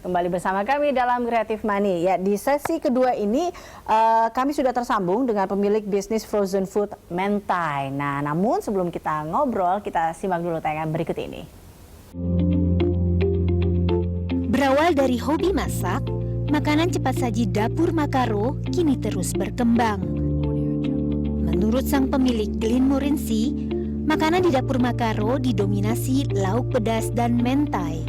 Kembali bersama kami dalam Creative Money. Ya, di sesi kedua ini kami sudah tersambung dengan pemilik bisnis frozen food Mentai. Nah, namun sebelum kita ngobrol, kita simak dulu tayangan berikut ini. Berawal dari hobi masak, makanan cepat saji dapur Makaro kini terus berkembang. Menurut sang pemilik Glenn Morency, makanan di dapur Makaro didominasi lauk pedas dan mentai.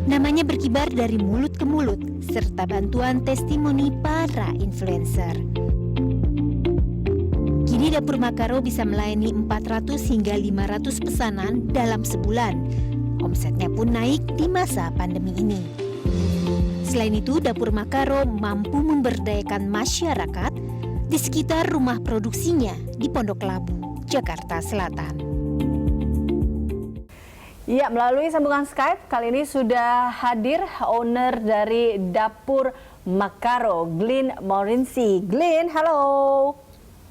Namanya berkibar dari mulut ke mulut, serta bantuan testimoni para influencer. Kini dapur Makaro bisa melayani 400 hingga 500 pesanan dalam sebulan. Omsetnya pun naik di masa pandemi ini. Selain itu, dapur Makaro mampu memberdayakan masyarakat di sekitar rumah produksinya di Pondok Labu, Jakarta Selatan. Ya, melalui sambungan Skype kali ini sudah hadir owner dari dapur Makaro, Glenn Morency. Glenn, halo.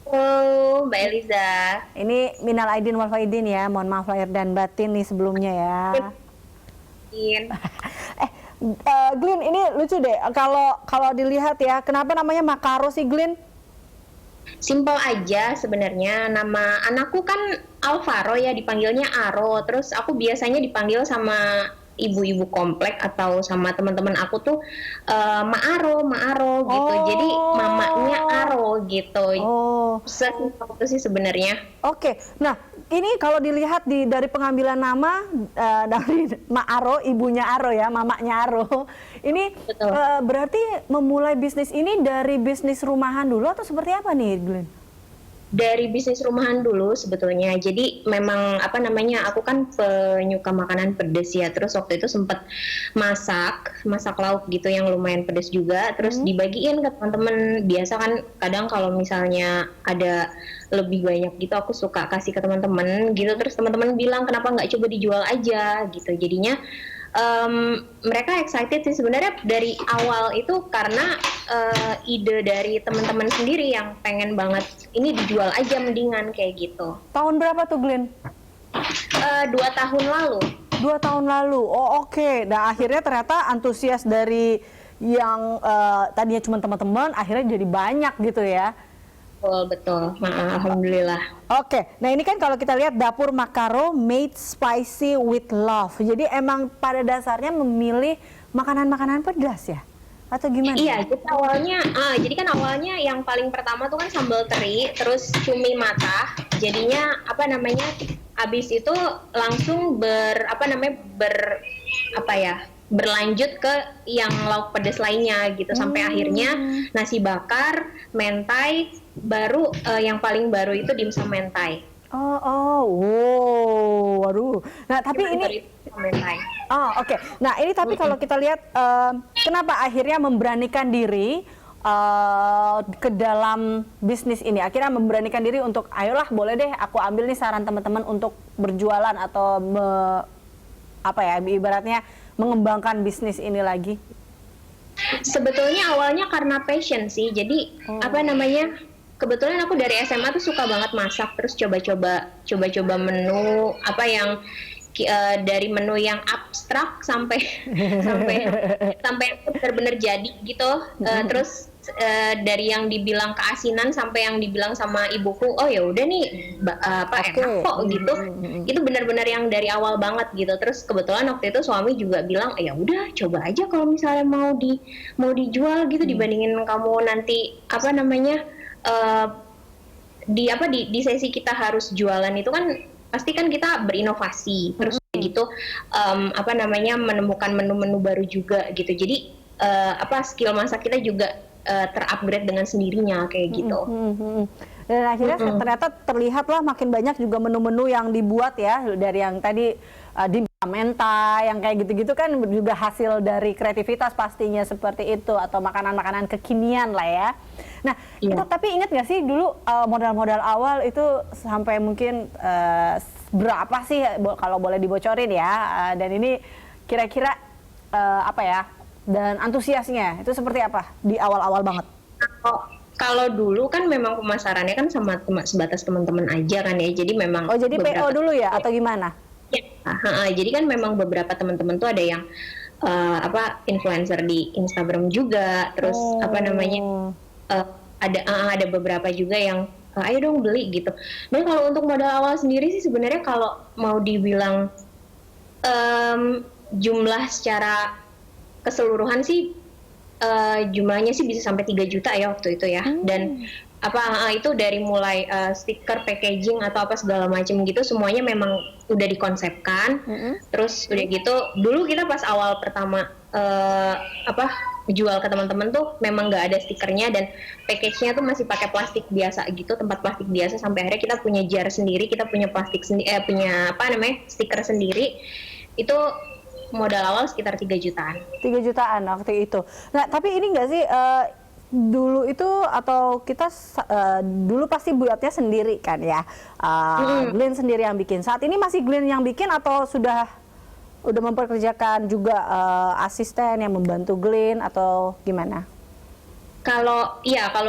Halo, Mbak Eliza. Ini minal aidin wal faidin ya, mohon maaf lahir dan batin nih sebelumnya ya. Glenn, ini lucu deh. Kalau dilihat ya, kenapa namanya Makaro sih, Glenn? Simpel aja sebenarnya. Nama anakku kan Alvaro ya, dipanggilnya Aro. Terus aku biasanya dipanggil sama ibu-ibu komplek atau sama teman-teman aku tuh Ma Aro gitu. Jadi mamanya Aro gitu. Sesimpel itu sih sebenarnya. Oke. Nah, ini kalau dilihat dari pengambilan nama dari Ma Aro, ibunya Aro ya, mamanya Aro. Ini berarti memulai bisnis ini dari bisnis rumahan dulu atau seperti apa nih, Glenn? Dari bisnis rumahan dulu sebetulnya. Jadi memang aku kan penyuka makanan pedas ya. Terus waktu itu sempat masak lauk gitu yang lumayan pedas juga. Terus dibagiin ke teman-teman. Biasa kan kadang kalau misalnya ada lebih banyak gitu aku suka kasih ke teman-teman gitu. Terus teman-teman bilang kenapa nggak coba dijual aja gitu. Jadinya mereka excited sih sebenarnya dari awal itu karena ide dari teman-teman sendiri yang pengen banget ini dijual aja mendingan kayak gitu. Tahun berapa tuh, Glenn? 2 tahun lalu. 2 tahun lalu. Oh, oke. Nah, akhirnya ternyata antusias dari yang tadinya cuma teman-teman akhirnya jadi banyak gitu ya. Betul. Alhamdulillah. Oke, nah ini kan kalau kita lihat dapur Makaro made spicy with love. Jadi emang pada dasarnya memilih makanan-makanan pedas ya? Atau gimana? Iya, jadi awalnya yang paling pertama tuh kan sambal teri, terus cumi matah. Jadinya abis itu langsung berlanjut ke yang lauk pedas lainnya gitu sampai akhirnya nasi bakar, mentai, baru yang paling baru itu dimsum mentai. Waduh. Nah, tapi ini mentai. Oke. Nah, ini tapi kalau kita lihat kenapa akhirnya memberanikan diri ke dalam bisnis ini? Akhirnya memberanikan diri untuk ayolah boleh deh aku ambil nih saran teman-teman untuk berjualan atau ibaratnya mengembangkan bisnis ini lagi. Sebetulnya awalnya karena passion sih. Jadi kebetulan aku dari SMA tuh suka banget masak, terus coba-coba menu dari menu yang abstrak sampai benar-benar jadi gitu. Terus dari yang dibilang keasinan sampai yang dibilang sama ibuku, oh ya udah nih enak kok gitu. Itu benar-benar yang dari awal banget gitu. Terus kebetulan waktu itu suami juga bilang, ya udah coba aja kalau misalnya mau dijual gitu dibandingin kamu nanti di sesi kita harus jualan itu kan pasti kan kita berinovasi terus gitu menemukan menu-menu baru juga gitu. Jadi skill masak kita juga terupgrade dengan sendirinya kayak gitu. Dan akhirnya ternyata terlihatlah makin banyak juga menu-menu yang dibuat ya, dari yang tadi di mentai yang kayak gitu-gitu kan juga hasil dari kreativitas pastinya seperti itu, atau makanan-makanan kekinian lah ya. Nah, itu tapi ingat nggak sih dulu modal-modal awal itu sampai mungkin berapa sih kalau boleh dibocorin ya, dan ini kira-kira dan antusiasnya itu seperti apa di awal-awal banget? Kalau dulu kan memang pemasarannya kan sebatas teman-teman aja kan ya, jadi memang jadi PO dulu ya atau gimana? Ya, jadi kan memang beberapa teman-teman tuh ada yang influencer di Instagram juga, terus apa namanya eh, ada beberapa juga yang ayo dong beli gitu. Dan kalau untuk modal awal sendiri sih sebenarnya kalau mau dibilang jumlah secara keseluruhan sih jumlahnya sih bisa sampai 3 juta ya waktu itu ya. Dan itu dari mulai stiker, packaging atau apa segala macam gitu semuanya memang udah dikonsepkan. Terus udah gitu dulu kita pas awal pertama jual ke teman-teman tuh memang nggak ada stikernya dan package-nya tuh masih pakai plastik biasa gitu, tempat plastik biasa, sampai akhirnya kita punya jar sendiri, kita punya plastik sendiri, punya stiker sendiri. Itu modal awal sekitar 3 jutaan. 3 jutaan waktu itu. Nah, tapi ini nggak sih dulu itu atau kita dulu pasti buatnya sendiri kan ya? Glenn sendiri yang bikin. Saat ini masih Glenn yang bikin atau udah memperkerjakan juga asisten yang membantu Glenn atau gimana? Kalau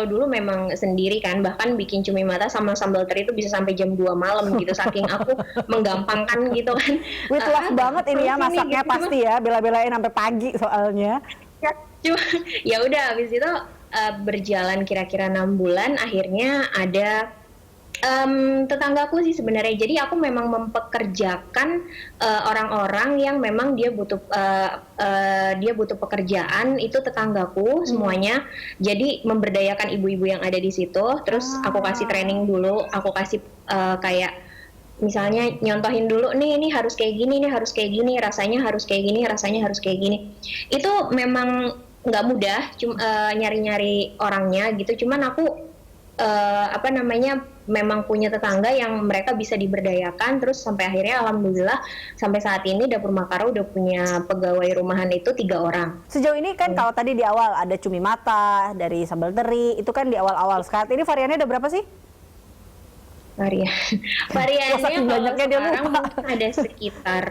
dulu memang sendiri kan, bahkan bikin cumi mata sama sambal teri itu bisa sampai jam 2 malam gitu, saking aku menggampangkan gitu kan. Wih, telah banget ini ya masaknya gitu. Pasti ya, bela-belain sampai pagi soalnya. Ya udah, habis itu berjalan kira-kira 6 bulan, akhirnya ada tetanggaku sih sebenarnya. Jadi aku memang mempekerjakan orang-orang yang memang dia butuh pekerjaan, itu tetanggaku semuanya. Jadi memberdayakan ibu-ibu yang ada di situ. Terus aku kasih training dulu, aku kasih kayak misalnya nyontohin dulu nih, ini harus kayak gini, ini harus kayak gini, rasanya harus kayak gini, rasanya harus kayak gini. Itu memang nggak mudah, nyari-nyari orangnya gitu. Cuman aku memang punya tetangga yang mereka bisa diberdayakan, terus sampai akhirnya alhamdulillah sampai saat ini Dapur Makaro udah punya pegawai rumahan itu 3 orang. Sejauh ini kan kalau tadi di awal ada cumi mata, dari sambal teri, itu kan di awal-awal. Sekarang ini variannya ada berapa sih? Variannya kalau sekarang ada sekitar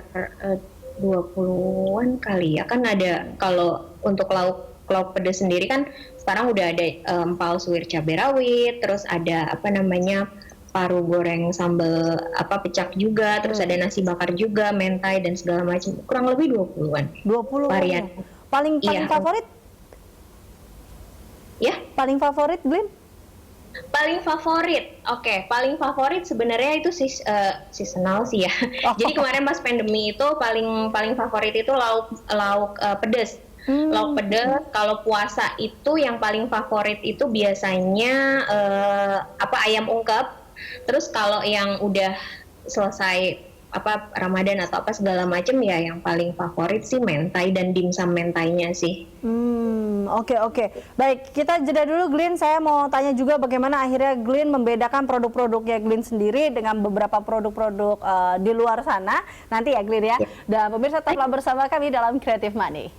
20-an kali ya. Kan ada kalau untuk lauk pedas sendiri kan sekarang udah ada empal suwir cabai rawit, terus ada paru goreng sambal pecak juga, terus ada nasi bakar juga, mentai dan segala macam. Kurang lebih 20-an. 20 varian. Paling favorit? Ya, paling favorit Glenn? Paling favorit, paling favorit sebenarnya itu seasonal sih ya. Jadi kemarin pas pandemi itu paling favorit itu lauk pedas. Lauk pedas. Kalau puasa itu yang paling favorit itu biasanya ayam ungkep. Terus kalau yang udah selesai Ramadan atau segala macam ya yang paling favorit sih mentai dan dimsum mentainya sih. Oke. Baik, kita jeda dulu Glenn. Saya mau tanya juga bagaimana akhirnya Glenn membedakan produk-produknya Glenn sendiri dengan beberapa produk-produk di luar sana. Nanti ya Glenn ya. Dan pemirsa tetaplah bersama kami dalam Creative Money.